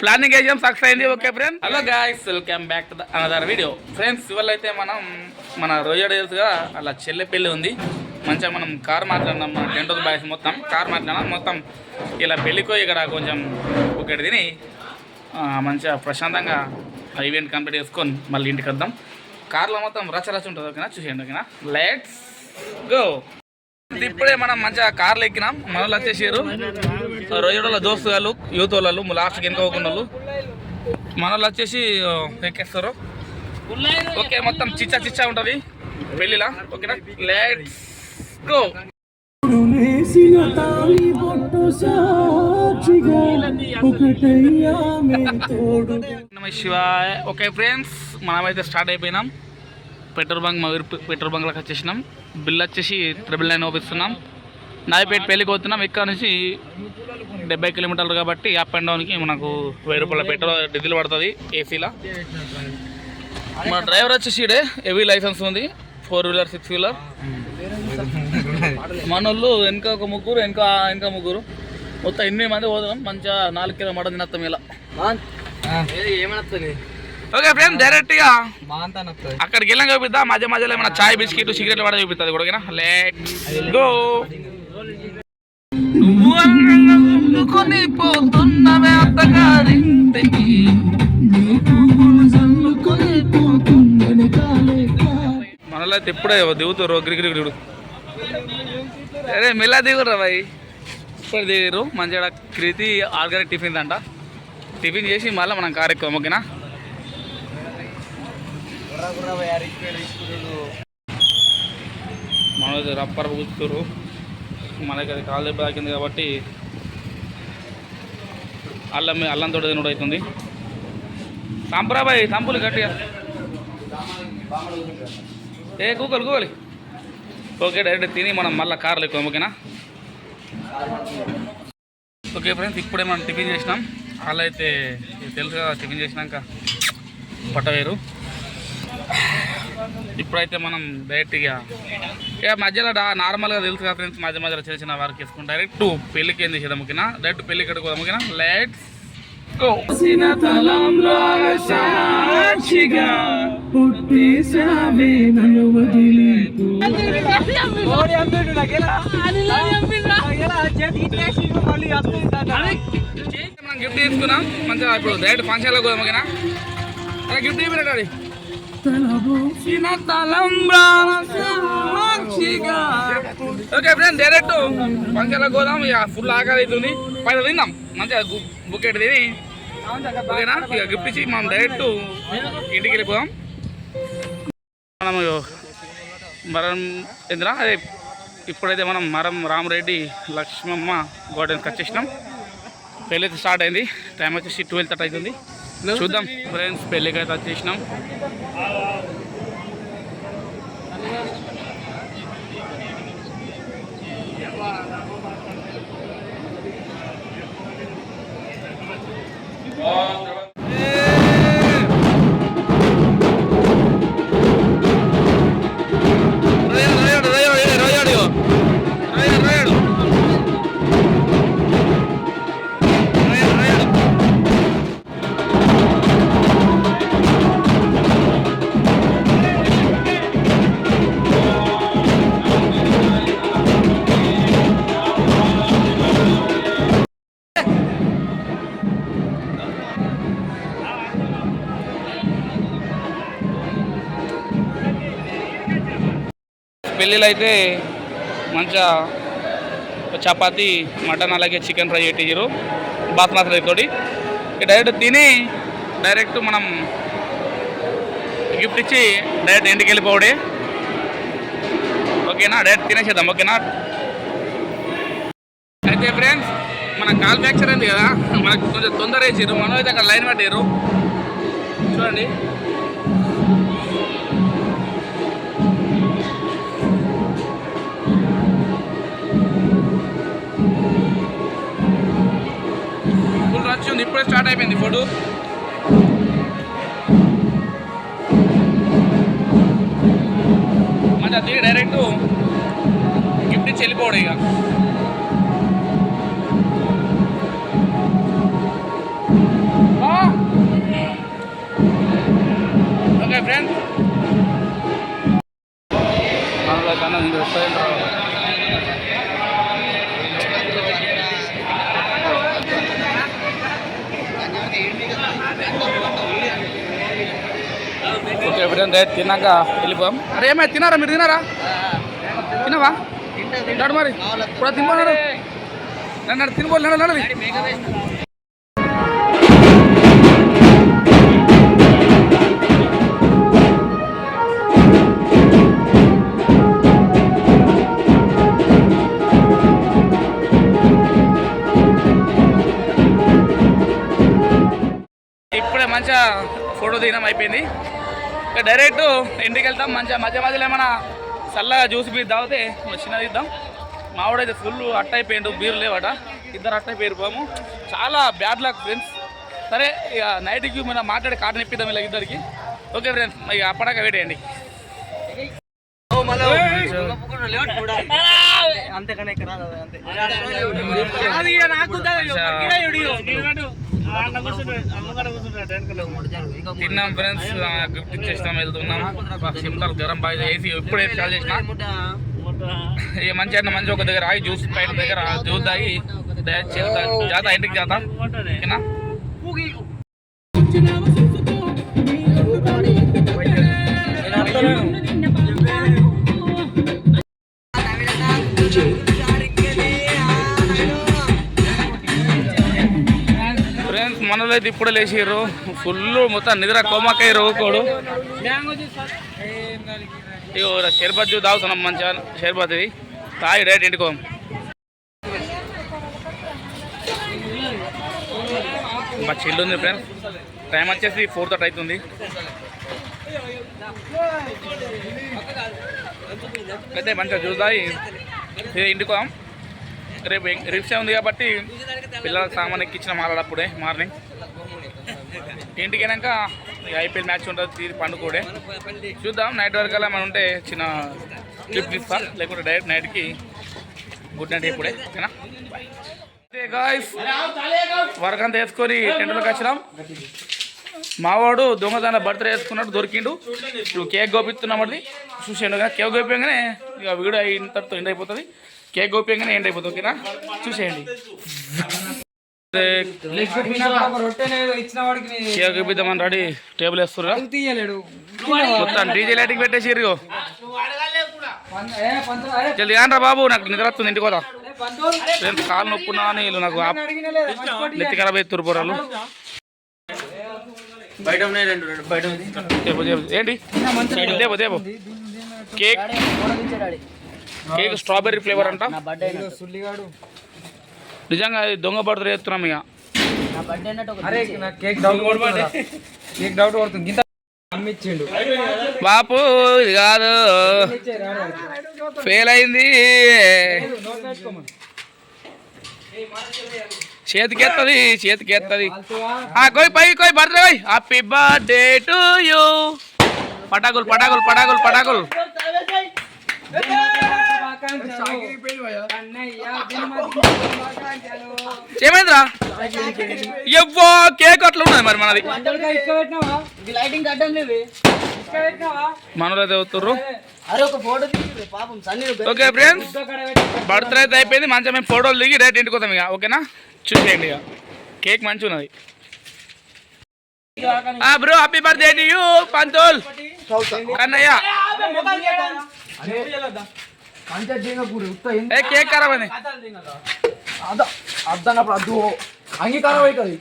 Planning exam success అయింది. Okay friends, hello guys, welcome back to another video. Friends, ఇవాళ అయితే మనం మన రోజు తెలుసుగా అలా చెల్లె పెళ్ళి ఉంది. మంచిగా మనం కార్ మాట్లాడినాం, మన 10 రోజుల బాయ్స్ మొత్తం కార్ మాట్లాడినాం. మొత్తం ఇలా పెళ్ళికో ఇక్కడ కొంచెం ఒకటి తిని మంచిగా ప్రశాంతంగా ఈవెంట్ కంప్లీట్ చేసుకొని మళ్ళీ ఇంటికి వద్దాం. కార్లో మొత్తం రచ ఉంటుంది. ఓకేనా, చూసేయండి. ఓకేనా, లెట్స్ గో. ఇప్పుడే మనం మంచిగా కార్లు ఎక్కినాం. మన వాళ్ళు వచ్చేసారు, రోజుల దోస్తు వాళ్ళు, యూత్ వాళ్ళు, లాస్ట్కి వెనుకోకుండా వాళ్ళు. మన వాళ్ళు వచ్చేసి ఎక్కేస్తారు. ఓకే, మొత్తం చిచ్చా ఉంటుంది పెళ్ళిలా. ఓకేనా, లెట్స్ గో. శివాయ. ఓకే ఫ్రెండ్స్, మనమైతే స్టార్ట్ అయిపోయినాం. పెట్రోల్ బంక్లోకి వచ్చేసినాం. బిల్ వచ్చేసి 999 ఓపిస్తున్నాం. నాయపేట పెళ్ళికి పోతున్నాం. ఇక్కడ నుంచి 70 కిలోమీటర్లు కాబట్టి అప్ అండ్ డౌన్కి మనకు 1000 రూపాయల పెట్రోల్ డీజిల్ పడుతుంది ఏసీలో. మన డ్రైవర్ వచ్చేసి హెవీ లైసెన్స్ ఉంది, 4 వీలర్ 6 వీలర్. మనోళ్ళు వెనక ఒక ముగ్గురు, వెనక ముగ్గురు, మొత్తం 8 మంది పోతున్నాం. మంచిగా 4 కిలో మటన్ తినత్తాం ఇలా. ఏమనొస్తుంది. ఓకే ఫ్రెండ్స్, డైరెక్ట్గా అక్కడికి వెళ్ళాం చూపిద్దాం. మధ్యలో ఏమైనా చాయ్ బిస్కెట్ సిగరెట్లు పడ చూపిస్తుంది కూడా. ఓకేనా, లెట్స్ గో. మనలో అయితే ఇప్పుడే దిగుతారు గిరిగిరి. అరే మెల్ల దిగురా బాయ్. ఇప్పుడు దిగారు. మంచిగా కృతి ఆర్గానిక్ టిఫిన్ అంట. టిఫిన్ చేసి మళ్ళీ మనం కార్ ఎక్కుతాం. ఓకేనా, మనది రప్పర కూర్చుతారు. మనకి అది కాలు దెబ్బ తాకింది కాబట్టి అల్లంతో తినడం అవుతుంది. సంప్రాబాయ్ సంపులు గట్టిగా కూకోలి. ఓకే, డైరెక్ట్ తిని మనం మళ్ళీ కార్లు ఎక్కుతాం. ఓకేనా, ఓకే ఫ్రెండ్స్, ఇప్పుడే మనం టిఫిన్ చేసినాం. వాళ్ళు అయితే తెలుసు కదా, టిఫిన్ చేసినాక పట్టవేరు. ఇప్పుడైతే మనం డైరెక్ట్గా ఇక మధ్యలో నార్మల్గా తెలుసు కదా ఫ్రెండ్స్, మధ్యలో చిన్న వర్క్ వేసుకుంటాం. డైరెక్ట్ పెళ్ళికి ఏం చేసేద్దాం. ఓకేనా, డైరెక్ట్ పెళ్ళి ఇక్కడికి పోదాం. ఓకేనా, లెట్స్ గో. మనం గిఫ్ట్ తీసుకున్నాం. మంచిగా ఇప్పుడు డైరెక్ట్ ఫంక్షన్లో పోదాం. ఓకేనా, గిఫ్ట్ ఇవ్వడాడి. ఓకే ఫ్రెండ్, డైరెక్ట్ ఫంక్షన్లోకి పోదాం. ఇక ఫుల్ ఆకలి అవుతుంది. పైన తిందాం మంచిగా బుకెట్ తిని. ఓకేనా, ఇక గిఫ్ట్ ఇచ్చి మనం డైరెక్ట్ ఇంటికి వెళ్ళిపోదాం. మనము మరం ఇంద్రా అదే ఇప్పుడైతే మనం మరం రామరెడ్డి లక్ష్మమ్మ గార్డెన్స్కి వచ్చేసినాం. పెళ్ళి అయితే స్టార్ట్ అయింది. టైం వచ్చేసి 12:30 అవుతుంది. చూద్దాం ఫ్రెండ్స్, పెళ్ళికి అయితే వచ్చేసినాం. పెళ్ళిళ్ళు అయితే మంచిగా చపాతి, మటన్, అలాగే చికెన్ ఫ్రై పెట్టిరు బాస్మతి రైస్ తోటి. డైరెక్ట్ తిని డైరెక్ట్ మనం గిఫ్ట్ ఇచ్చి డైరెక్ట్ ఇంటికి వెళ్ళిపోవడే. ఓకేనా, డైరెక్ట్ తినేసేద్దాం. ఓకేనా, అయితే ఫ్రెండ్స్ మన కాల్ ఫ్రాక్చర్ అయింది కదా, మనకు కొంచెం తొందర వేసారు. మనం అయితే అక్కడ లైన్ పట్టారు. చూడండి, ఫుల్ రష్ ఉంది. ఇప్పుడే స్టార్ట్ అయిపోయింది ఫోటో. మంచిగా ఇక డైరెక్ట్ గిఫ్ట్ ఇచ్చి వెళ్ళిపోవడం ఇక. ఓకే ఫ్రెండ్స్, కన్నా రెస్టారెంట్ రావాలి. ఓకే ఫ్రెండ్, రైట్ తిన్నాక వెళ్ళిపోయాం. అరే ఏమైనా తినారా? మీరు తినారా? తినవా? తింటాడు మరి ఇప్పుడు తినబోనాడు. నన్ను తినబోలు నడది. ఇప్పుడే మంచిగా ఫోటో దిగడం అయిపోయింది. ఇక డైరెక్ట్ ఇంటికి వెళ్తాం. మంచిగా మధ్య మధ్యలో ఏమైనా చల్లగా జ్యూస్ బీర్ తాగితే చిన్నది ఇద్దాం. మావాడైతే ఫుల్ అట్ట అయిపోయిండు, బీర్ లేవట. ఇద్దరు అట్ట అయిపోయారు పాము. చాలా బ్యాడ్ లక్ ఫ్రెండ్స్. సరే ఇక నైట్కి మనం మాట్లాడి కాటన్ ఇప్పిద్దాం ఇలా ఇద్దరికి. ఓకే ఫ్రెండ్స్, ఇక అప్పటిదాకా వెయిట్ చేయండి. తిన్నాం ఫ్రెండ్స్, గిఫ్ట్ ఇచ్చేస్తాం, వెళ్తున్నాం. సింపుల్ గరం బాగా వేసి ఎప్పుడు వేసి కాల్ చేసిన ఇక మంచి అన్న మంచి ఒక దగ్గర ఆగి జ్యూస్ పైన దగ్గర జ్యూస్ తాగి జాత ఇంటికి జాత ఓకేనా. ఫ్రెండ్స్ మనలో అయితే ఇప్పుడే లేచిర్రు. ఫుల్ మొత్తం నిద్ర కోమకాయ రోకోడు. ఇగో షర్బత్ జ్యూస్ తాగుతున్నాం మంచిగా. షర్బత్ ఇది తాగి డైరెక్ట్ ఇంటికి పోం. బాగా చిల్లు ఉంది ఫ్రెండ్స్. టైం వచ్చేసి 4:30 అవుతుంది. అయితే మంచిగా జ్యూస్ తాగి ఇంటికి పోం. రేపు రిక్షా ఉంది కాబట్టి పిల్లలకు సామాన్ ఎక్కించిన మాట్లాడప్పుడే మార్నింగ్. ఇంటికి వెళ్ళాక ఐపీఎల్ మ్యాచ్ ఉంటుంది, తీరి పండుకోడే చూద్దాం. నైట్ వరకు అలా మనం ఉంటే చిన్న గిఫ్ట్ ఇస్తా, లేకుంటే డైరెక్ట్ నైట్కి గుడ్ నైట్ ఇప్పుడే ఓకేనా. గాయ్స్ వర్క్ అంతా వేసుకొని టెంట్లోకి వచ్చినాం. మావాడు దొంగదాన బర్త్డే వేసుకున్నట్టు దొరికిండు. ఇప్పుడు కేక్ గోపిస్తున్నామది చూసాడు కదా. కేక్ గోపించగానే ఇక వీడియో ఇంతటితో ఎండ్ అయిపోతుంది. కేక్ గోపించగానే ఎండ్ అయిపోతుంది ఓకేనా, చూసేయండి. కేక్ గోపిద్దామని రెడీ టేబుల్ వేస్తుర్రా. మొత్తం డీజే లైటింగ్ పెట్టేసి జల్దీ ఆనరా బాబు, నాకు నిద్ర వస్తుంది, ఇంటికి పోదా. కాలు నొప్పున్నా అని వీళ్ళు నాకు నెత్తి ఖరాబ్ అవుతారు పోరాలు. ఏంటి దేబో దేబో కేక్ కేక్ స్ట్రాబెర్రీ ఫ్లేవర్ అంట. నిజంగా దొంగ బర్త్డే చేస్తున్నాం ఇక. బాపు ఇది కాదు, ఫెయిల్ అయింది. చేతికెత్తది చేతికెత్తది. కోయి పై కోయి బర్త్డే కోయి. Happy birthday to you. పటాకులు పటాకులు పటాకులు పటాకులు. ఏమైందిరా? ఎవ్వో కేక్ అట్లా ఉన్నది మరి మనది. మనలో చదువుతుర్రు. ఓకే ఫ్రెండ్స్, బర్త్డే అయితే అయిపోయింది. మంచిగా మేము ఫోటోలు దిగి రేట్ ఇంటికి వస్తాం ఇక ఓకేనా. చూసేయండి ఇక కేక్ మంచిగా ఉన్నది. Bro happy birthday to you Pantul Kannayya. Cake ఖరాబ్ అయింది అద్దన్నప్పుడు అద్దు అంగీకారం అవుతుంది.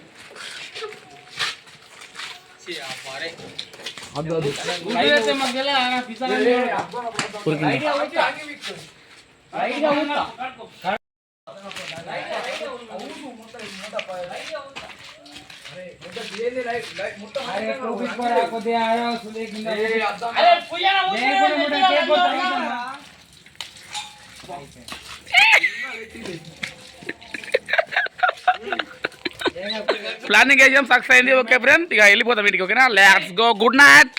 ప్లానింగ్ వేసాం, సక్సెస్ అయింది. ఓకే ఫ్రెండ్, ఇక వెళ్ళిపోతాం ఇంటికి ఓకేనా. Let's go, good night.